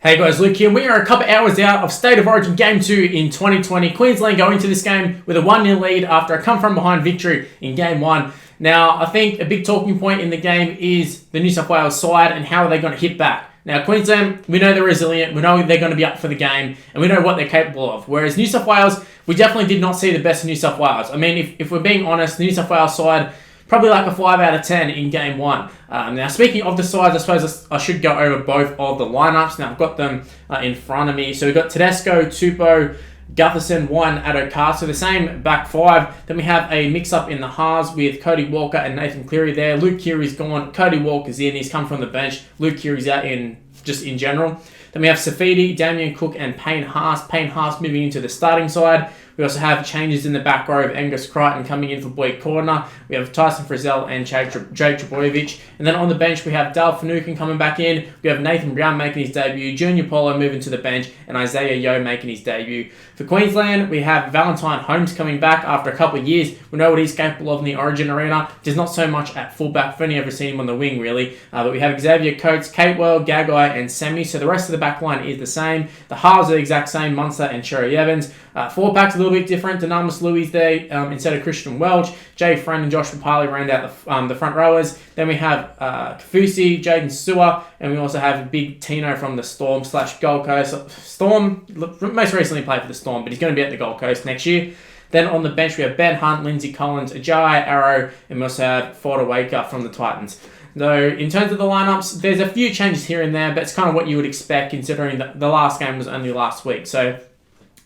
Hey guys, Luke here. We are a couple hours out of State of Origin Game 2 in 2020. Queensland going into this game with a 1-0 lead after a come-from-behind victory in Game 1. Now, I think a big talking point in the game is the New South Wales side and how are they going to hit back. Now, Queensland, we know they're resilient, we know they're going to be up for the game, and we know what they're capable of. Whereas New South Wales, we definitely did not see the best of New South Wales. I mean, if we're being honest, the New South Wales side, probably like a 5 out of 10 in Game 1. Now, speaking of the sides, I suppose I should go over both of the lineups. Now, I've got them in front of me. So we've got Tedesco, Tupou, Gutherson, White, and Addo-Carr. So the same back five. Then we have a mix-up in the halves with Cody Walker and Nathan Cleary there. Luke Keary's gone. Cody Walker's in. He's come from the bench. Luke Keary's out in general. Then we have Safidi, Damien Cook, and Payne Haas. Payne Haas moving into the starting side. We also have changes in the back row of Angus Crichton coming in for Boyd Cordner. We have Tyson Frizzell and Jake Trbojevic. And then on the bench, we have Dale Finucane coming back in. We have Nathan Brown making his debut, Junior Polo moving to the bench, and Isaiah Yeo making his debut. For Queensland, we have Valentine Holmes coming back after a couple of years. We know what he's capable of in the Origin arena. Just not so much at fullback. I've only ever seen him on the wing, really. But we have Xavier Coates, Catewell, Gagai, and Semi. So the rest of the back line is the same. The halves are the exact same, Munster and Cherry Evans. Four packs a little bit different. Dynamis Louis there instead of Christian Welch. Jay Friend and Josh Papali round out the front rowers. Then we have Kafusi, Jaden Sewer, and we also have Big Tino from the Storm / Gold Coast. Storm most recently played for the Storm, but he's going to be at the Gold Coast next year. Then on the bench we have Ben Hunt, Lindsay Collins, Ajayi Arrow, and we also have Forder Waker from the Titans. So in terms of the lineups, there's a few changes here and there, but it's kind of what you would expect considering that the last game was only last week. So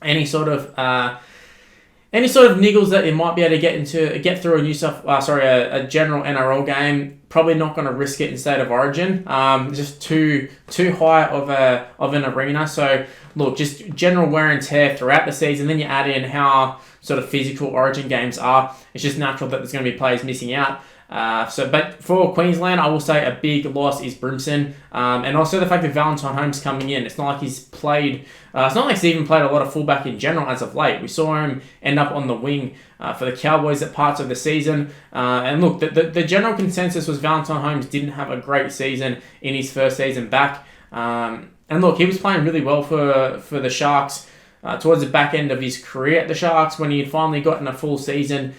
any sort of niggles that you might be able to get through a general NRL game, probably not going to risk it in State of Origin. Just too high of an arena. So look, just general wear and tear throughout the season. Then you add in how sort of physical Origin games are. It's just natural that there's going to be players missing out. But for Queensland, I will say a big loss is Brimson, and also the fact that Valentine Holmes coming in. It's not like he's played. It's not like he's even played a lot of fullback in general as of late. We saw him end up on the wing for the Cowboys at parts of the season. And look, the general consensus was Valentine Holmes didn't have a great season in his first season back. And look, he was playing really well for the Sharks towards the back end of his career at the Sharks when he had finally gotten a full season.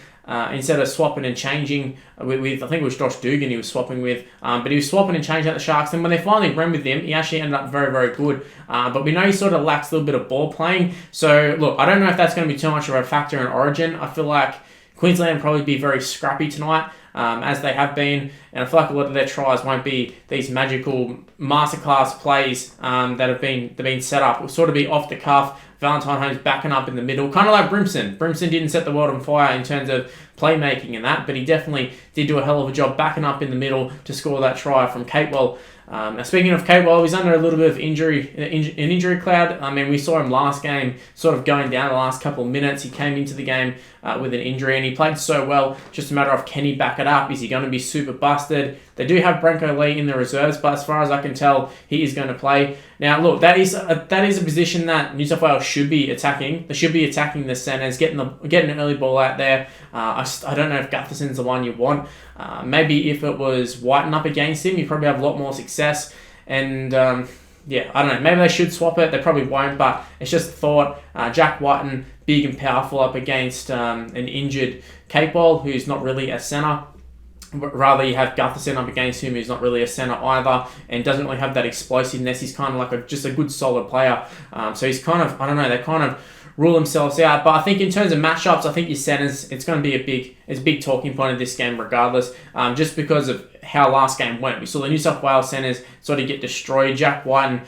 Instead of swapping and changing with I think it was Josh Dugan he was swapping with, but he was swapping and changing at the Sharks, and when they finally ran with him, he actually ended up very, very good. But we know he sort of lacks a little bit of ball playing, so look, I don't know if that's going to be too much of a factor in Origin. I feel like Queensland will probably be very scrappy tonight, as they have been, and I feel like a lot of their tries won't be these magical masterclass plays that have been set up. It will sort of be off the cuff. Valentine Holmes backing up in the middle, kind of like Brimson. Brimson didn't set the world on fire in terms of playmaking and that, but he definitely did do a hell of a job backing up in the middle to score that try from Catewell. Now, speaking of Catewell, he's under a little bit of injury cloud. I mean, we saw him last game sort of going down the last couple of minutes. He came into the game with an injury, and he played so well. Just a matter of, can he back it up? Is he going to be super busted? They do have Branko Lee in the reserves, but as far as I can tell, he is going to play. Now, look, that is a position that New South Wales should be attacking. They should be attacking the centres, getting an early ball out there. I don't know if Gutherson's the one you want. Maybe if it was Whiten up against him, you probably have a lot more success. And I don't know. Maybe they should swap it. They probably won't, but it's just a thought. Jack Whiten, big and powerful up against an injured Capewell, who's not really a centre. Rather, you have Gutherson up against him, who's not really a centre either, and doesn't really have that explosiveness. He's kind of like just a good, solid player. So he's kind of, I don't know, they kind of rule themselves out. But I think in terms of matchups, I think your centres, it's going to be a big talking point of this game regardless, just because of how last game went. We saw the New South Wales centres sort of get destroyed. Jack Whiten,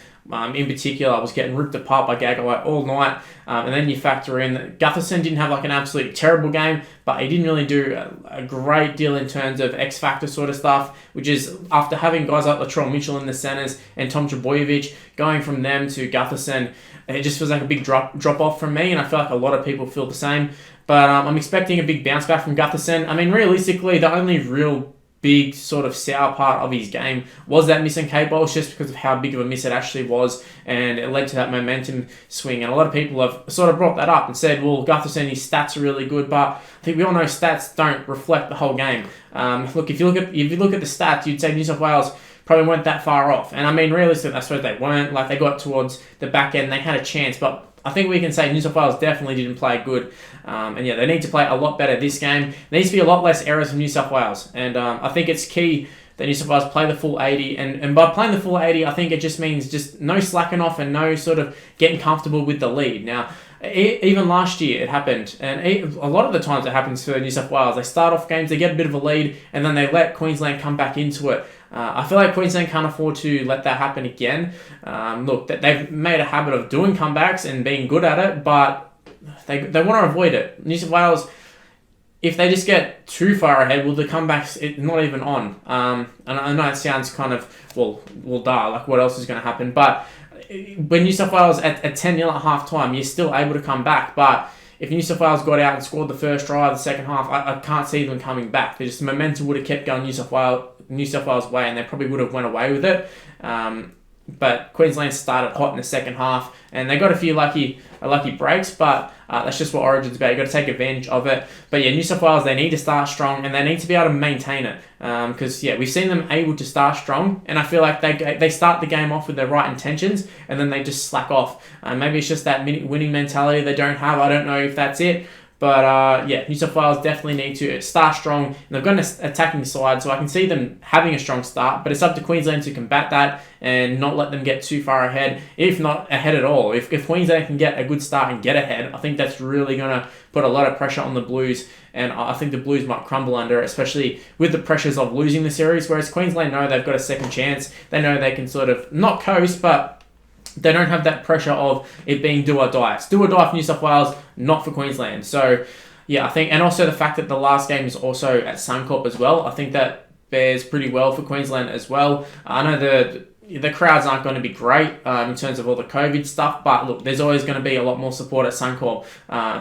in particular, was getting ripped apart by Gagai all night. And then you factor in that Gutherson didn't have like an absolutely terrible game, but he didn't really do a great deal in terms of X-Factor sort of stuff, which is after having guys like Latrell Mitchell in the centres and Tom Trbojevic, going from them to Gutherson, it just feels like a big drop off from me, and I feel like a lot of people feel the same. But I'm expecting a big bounce back from Gutherson. I mean, realistically, the only real big sort of sour part of his game was that missing K-Bowls, just because of how big of a miss it actually was, and it led to that momentum swing. And a lot of people have sort of brought that up and said, well, Gutherson, his stats are really good, but I think we all know stats don't reflect the whole game. Look, if you look at the stats, you'd say New South Wales probably weren't that far off. And I mean, realistically, I suppose they weren't. Like, they got towards the back end, they had a chance, but I think we can say New South Wales definitely didn't play good. And yeah, they need to play a lot better this game. There needs to be a lot less errors from New South Wales. And I think it's key that New South Wales play the full 80. And by playing the full 80, I think it just means just no slacking off and no sort of getting comfortable with the lead. Now, even last year it happened, and a lot of the times it happens for New South Wales. They start off games, they get a bit of a lead, and then they let Queensland come back into it. I feel like Queensland can't afford to let that happen again. Look, they've made a habit of doing comebacks and being good at it, but they want to avoid it. New South Wales, if they just get too far ahead, well, the comebacks not even on. And I know it sounds kind of, well, like what else is going to happen? But when New South Wales at 10-0 at half-time, you're still able to come back. But if New South Wales got out and scored the first try of the second half, I can't see them coming back. The momentum would have kept going New South Wales way, and they probably would have went away with it. But Queensland started hot in the second half, and they got a few lucky breaks, but that's just what Origin's about. You've got to take advantage of it. But yeah, New South Wales, they need to start strong, and they need to be able to maintain it. Because yeah, we've seen them able to start strong, and I feel like they start the game off with the right intentions, and then they just slack off. Maybe it's just that winning mentality they don't have. I don't know if that's it. But yeah, New South Wales definitely need to start strong. And they've got an attacking side, so I can see them having a strong start. But it's up to Queensland to combat that and not let them get too far ahead, if not ahead at all. If Queensland can get a good start and get ahead, I think that's really going to put a lot of pressure on the Blues. And I think the Blues might crumble under, especially with the pressures of losing the series. Whereas Queensland know they've got a second chance. They know they can sort of not coast, but they don't have that pressure of it being do or die. It's do or die for New South Wales, not for Queensland. So, yeah, I think, and also the fact that the last game is also at Suncorp as well, I think that bears pretty well for Queensland as well. I know the crowds aren't going to be great in terms of all the COVID stuff, but look, there's always going to be a lot more support at Suncorp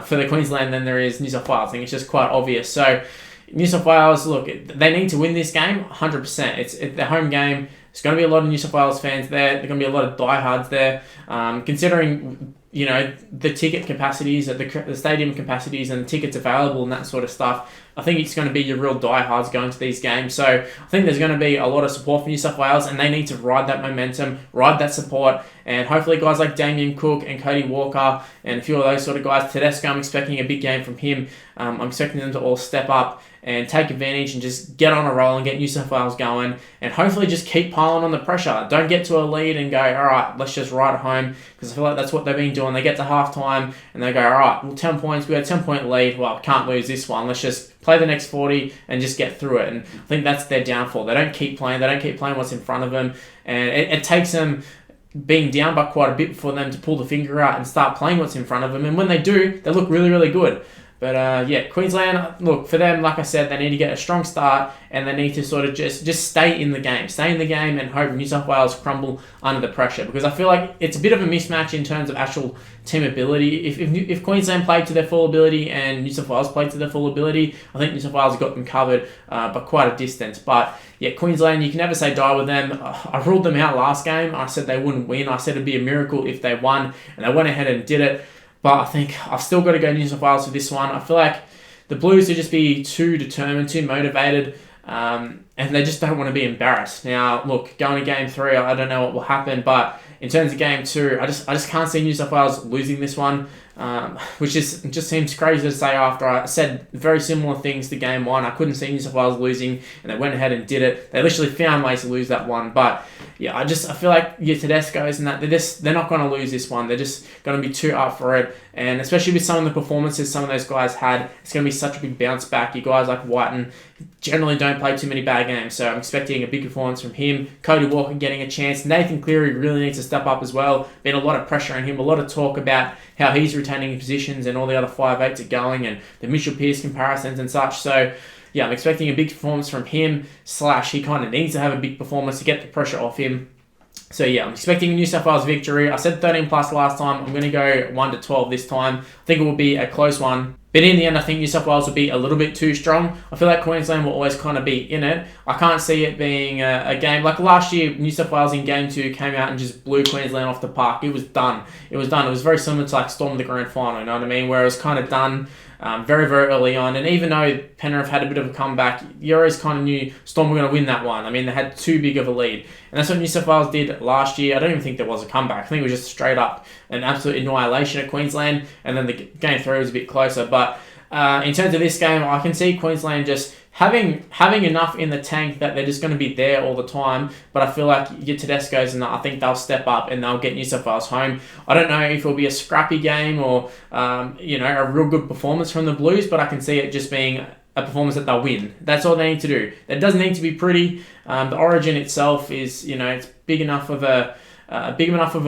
for the Queensland than there is New South Wales. I think it's just quite obvious. So, New South Wales, look, they need to win this game 100%. It's their home game. There's going to be a lot of New South Wales fans there. There's going to be a lot of diehards there. Considering, you know, the ticket capacities, the stadium capacities and the tickets available and that sort of stuff, I think it's going to be your real diehards going to these games. So I think there's going to be a lot of support for New South Wales, and they need to ride that momentum, ride that support, and hopefully guys like Damien Cook and Cody Walker and a few of those sort of guys, Tedesco, I'm expecting a big game from him. I'm expecting them to all step up and take advantage and just get on a roll and get New South Wales going, and hopefully just keep piling on the pressure. Don't get to a lead and go, all right, let's just ride it home, because I feel like that's what they've been doing. They get to halftime and they go, all right, well, 10 points, we got a 10-point lead, well, can't lose this one, let's just play the next 40 and just get through it. And I think that's their downfall. They don't keep playing what's in front of them, and it takes them being down by quite a bit for them to pull the finger out and start playing what's in front of them. And when they do, they look really, really good. But yeah, Queensland, look, for them, like I said, they need to get a strong start, and they need to sort of just stay in the game. Stay in the game and hope New South Wales crumble under the pressure. Because I feel like it's a bit of a mismatch in terms of actual team ability. If Queensland played to their full ability and New South Wales played to their full ability, I think New South Wales got them covered by quite a distance. But yeah, Queensland, you can never say die with them. I ruled them out last game. I said they wouldn't win. I said it'd be a miracle if they won, and they went ahead and did it. But I think I've still got to go New South Wales for this one. I feel like the Blues will just be too determined, too motivated, and they just don't want to be embarrassed. Now, look, going to Game 3, I don't know what will happen, but in terms of Game 2, I just can't see New South Wales losing this one, which just seems crazy to say after I said very similar things to Game 1. I couldn't see New South Wales losing, and they went ahead and did it. They literally found ways to lose that one, but yeah, I feel like your Tedesco's and that they're not going to lose this one. They're just going to be too up for it, and especially with some of the performances some of those guys had, it's going to be such a big bounce back. You guys like Whiten generally don't play too many bad games, so I'm expecting a big performance from him. Cody Walker getting a chance. Nathan Cleary really needs to step up as well. Been a lot of pressure on him, a lot of talk about how he's retaining positions and all the other 5'8s are going, and the Mitchell Pearce comparisons and such. So yeah, I'm expecting a big performance from him, he kind of needs to have a big performance to get the pressure off him. So yeah, I'm expecting a New South Wales victory. I said 13 plus last time. I'm going to go 1-12 this time. I think it will be a close one. But in the end, I think New South Wales will be a little bit too strong. I feel like Queensland will always kind of be in it. I can't see it being a game like last year. New South Wales in Game 2 came out and just blew Queensland off the park. It was done. It was done. It was very similar to like Storm the Grand Final, you know what I mean? Where it was kind of done very, very early on. And even though Penrith had a bit of a comeback, you always kind of knew Storm were going to win that one. I mean, they had too big of a lead. And that's what New South Wales did last year. I don't even think there was a comeback. I think it was just straight up an absolute annihilation at Queensland. And then the Game 3 was a bit closer. But in terms of this game, I can see Queensland just having enough in the tank that they're just going to be there all the time. But I feel like your Tedescos, and I think they'll step up and they'll get New South Wales home. I don't know if it'll be a scrappy game or a real good performance from the Blues, but I can see it just being a performance that they'll win. That's all they need to do. It doesn't need to be pretty. The Origin itself is, it's big enough of a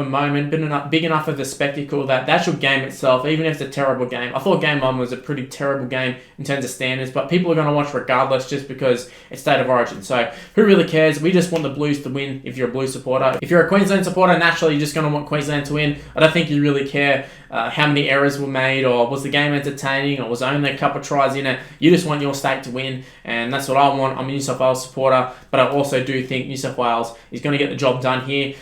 moment, big enough of a spectacle that the actual game itself, even if it's a terrible game, I thought Game 1 was a pretty terrible game in terms of standards, but people are going to watch regardless just because it's State of Origin. So who really cares? We just want the Blues to win if you're a Blues supporter. If you're a Queensland supporter, naturally you're just going to want Queensland to win. I don't think you really care how many errors were made or was the game entertaining or was only a couple of tries in it. You just want your state to win, and that's what I want. I'm a New South Wales supporter, but I also do think New South Wales is going to get the job done here.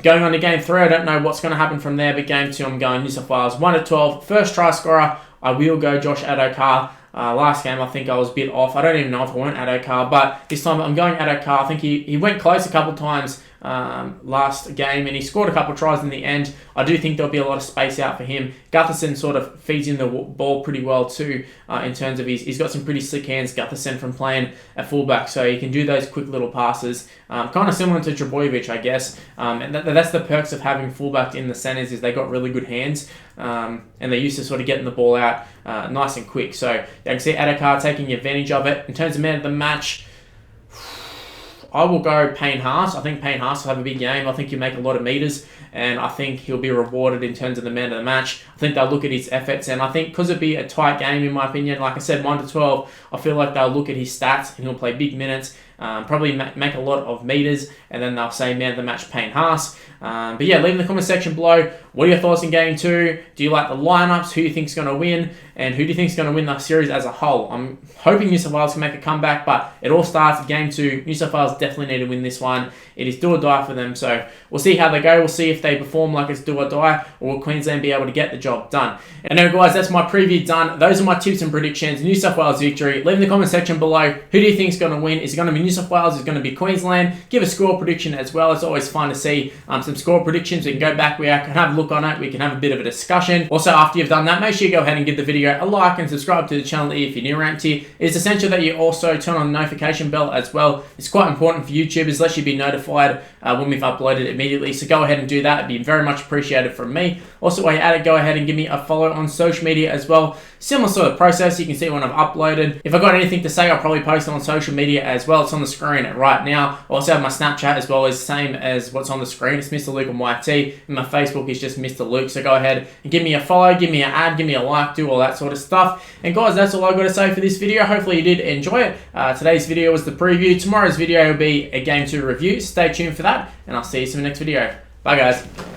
Going on to Game 3, I don't know what's going to happen from there, but Game 2, I'm going New South Wales 1-12. First try scorer, I will go Josh Addo-Carr. Last game, I think I was a bit off. I don't even know if I went Addo-Carr, but this time I'm going Addo-Carr. I think he went close a couple times last game, and he scored a couple tries in the end. I do think there'll be a lot of space out for him. Gutherson sort of feeds in the ball pretty well too, in terms of he's got some pretty slick hands, Gutherson, from playing at fullback, so he can do those quick little passes, kind of similar to Trbojevic, I guess. And that's the perks of having fullback in the centres, is they got really good hands, and they used to sort of getting the ball out nice and quick. So you can see Addo-Carr taking advantage of it. In terms of man of the match, I will go Payne Haas. I think Payne Haas will have a big game. I think he'll make a lot of meters, and I think he'll be rewarded in terms of the man of the match. I think they'll look at his efforts, and I think because it'll be a tight game, in my opinion, like I said, 1-12, I feel like they'll look at his stats, and he'll play big minutes, probably make a lot of meters, and then they'll say man of the match, Payne Haas. But yeah, leave in the comment section below, what are your thoughts in Game 2? Do you like the lineups? Who do you think is going to win? And who do you think is going to win the series as a whole? I'm hoping New South Wales can make a comeback, but it all starts at Game 2. New South Wales definitely need to win this one. It is do or die for them, so we'll see how they go. We'll see if they perform like it's do or die, or will Queensland be able to get the job done. And now, guys, that's my preview done. Those are my tips and predictions. New South Wales victory. Leave in the comment section below, who do you think is going to win? Is it going to be New South Wales? Is it going to be Queensland? Give a score prediction as well. It's always fun to see some score predictions. We can go back, we can have a look on it, we can have a bit of a discussion. Also, after you've done that, make sure you go ahead and give the video a like and subscribe to the channel if you're new around here. It's essential that you also turn on the notification bell as well. It's quite important for YouTubers, let you be notified when we've uploaded immediately. So go ahead and do that. It'd be very much appreciated from me. Also, while you're at it, go ahead and give me a follow on social media as well. Similar sort of process. You can see when I've uploaded. If I've got anything to say, I'll probably post it on social media as well. It's on the screen right now. I also have my Snapchat as well, as same as what's on the screen. It's Mr. Luke and YT. And my Facebook is just Mr. Luke. So go ahead and give me a follow, give me an ad, give me a like, do all that sort of stuff. And guys, that's all I've got to say for this video. Hopefully you did enjoy it. Today's video was the preview. Tomorrow's video will be a Game 2 review. Stay tuned for that, and I'll see you in the next video. Bye, guys.